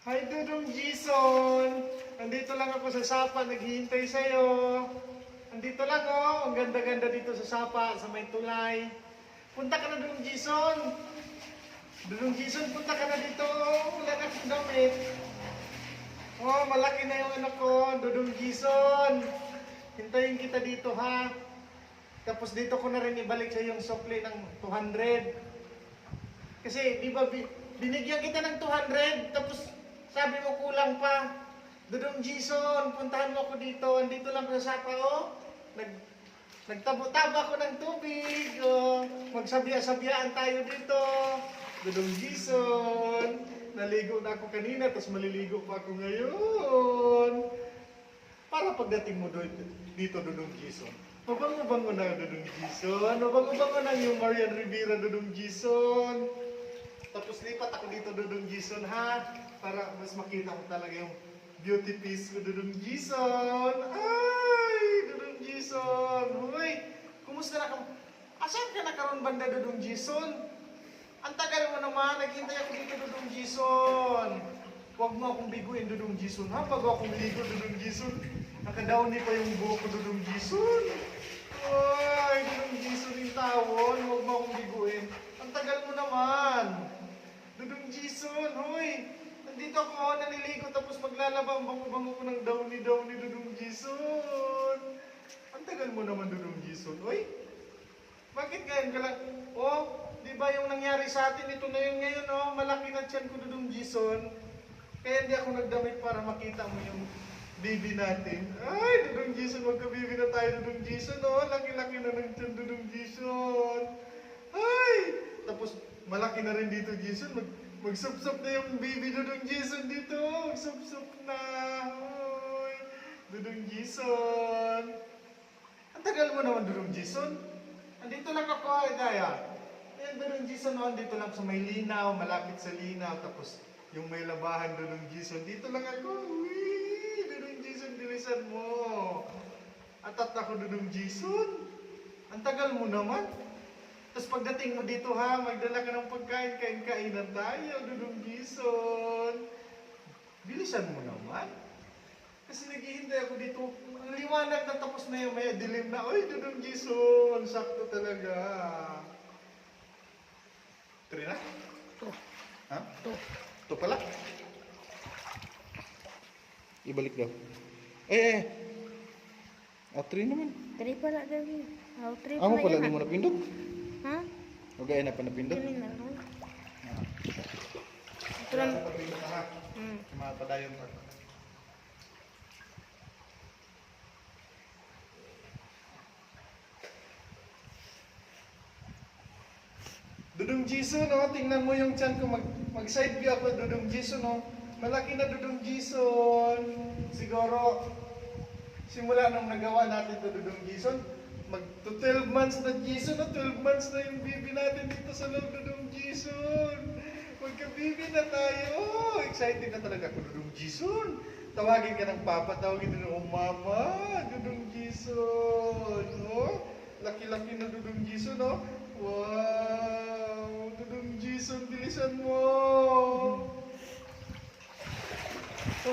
Hi, Dudong Jason! Andito lang ako sa Sapa, naghihintay sa'yo. Andito lang oh, ang ganda-ganda dito sa Sapa, sa may tulay. Punta ka na, Dudong Jason! Dudong Jason, punta ka na dito. Wala na akong damit. Oh, malaki na yung anak ko, Dudong Jason. Hintayin kita dito, ha? Tapos dito ko na rin ibalik sa yung sukli ng 200. Kasi, di ba, binigyan kita ng 200, tapos sabi mo kulang pa. Dudong Jason, puntahan mo ako dito. Andito lang sa Sapa, oh. Nagtabo-tabo ako ng tubig. Oh. Magsabya-sabyaan tayo dito. Dudong Jason. Naligo na ako kanina, tapos maliligo pa ako ngayon. Para pagdating mo dito, Dudong Jason. Mabango-bango na, Dudong Jason. Mabango-bango na yung Marian Rivera, Dudong Jason. Tapos lipat ako dito, Dudong Jason, ha? Para mas makita mo talaga yung beauty piece ko, Dudong Jason. Ay, Dudong Jason. Hoy, kumusta na ka? Asan ka na karon banda, Dudong Jason? Ang tagal mo naman, naghintay ako dito, Dudong Jason. Huwag mo akong biguin, Dudong Jason, ha? Bago akong ligo, Dudong Jason. Nakadowny pa yung buhok ko, Dudong Jason. Ay, Dudong Jason yung tawon. Huwag mo akong biguin. Ang tagal mo naman. Dudong Jason, hoy! Nandito ako, naliligo, tapos maglalaba ang bango-bango ko ng downy-downy, Dudong Jason. Ang tagal mo naman, Dudong Jason. Hoy! Bakit ngayon ka lang? Oh, di ba yung nangyari sa atin, ito na yung ngayon, oh. Malaki na tiyan ko, Dudong Jason. Kaya hindi ako nagdamit para makita mo yung baby natin. Ay, Dudong Jason, magka-baby na tayo, Dudong Jason, oh. Laki-laki na ng tiyan, Dudong Jason. Ay! Tapos, malaki na rin dito, Jason. Magsupsup na yung baby Dudong Jason dito. Magsupsup na. Hoy. Dudong Jason. Ang tagal mo naman, Dudong Jason. Andito lang ako, Daya. Ayan, Dudong Jason, no? Andito lang sa may linaw, malapit sa linaw. Tapos, yung may labahan, Dudong Jason. Dito lang ako. Uy, Dudong Jason, bilisan mo. Atat ako, Dudong Jason. Ang tagal mo naman. Tapos pagdating mo dito, ha, magdala ka ng pagkain, kain-kainan tayo, Dudong Jason. Bilisan mo naman. Kasi naghihintay ako dito. Ang liwanag na, tapos na yung may dilim na. Oy, Dudong Jason, sakto talaga. Try na? Ito. Ha? Ito. Ito pala? Ibalik daw. Try naman. Tari pala dali. Oh, tari Amo pala yan, ni mo napindot. ha? O gaya na pa napindot. Dali na lang. Ito lang. Napindot na ha. Mapadayon pa. Dudong Jason, oh, tingnan mo yung tiyan ko. Mag-side view ako, Dudong Jason, oh. Malaki na, Dudong Jason. Siguro, simula nung nagawa natin to, Dudong Jason, mag-to 12 months na, Jason, oh. 12 months na yung baby natin dito sa loob, Dudong Jason. Magka-baby na tayo. Oh, excited na talaga ako, Dudong Jason. Tawagin ka ng papa, tawagin din ng mama, Dudong Jason. Oh, laki-laki na, Dudong Jason, oh. Wow! Dudong Jason, bilisan mo! Ito.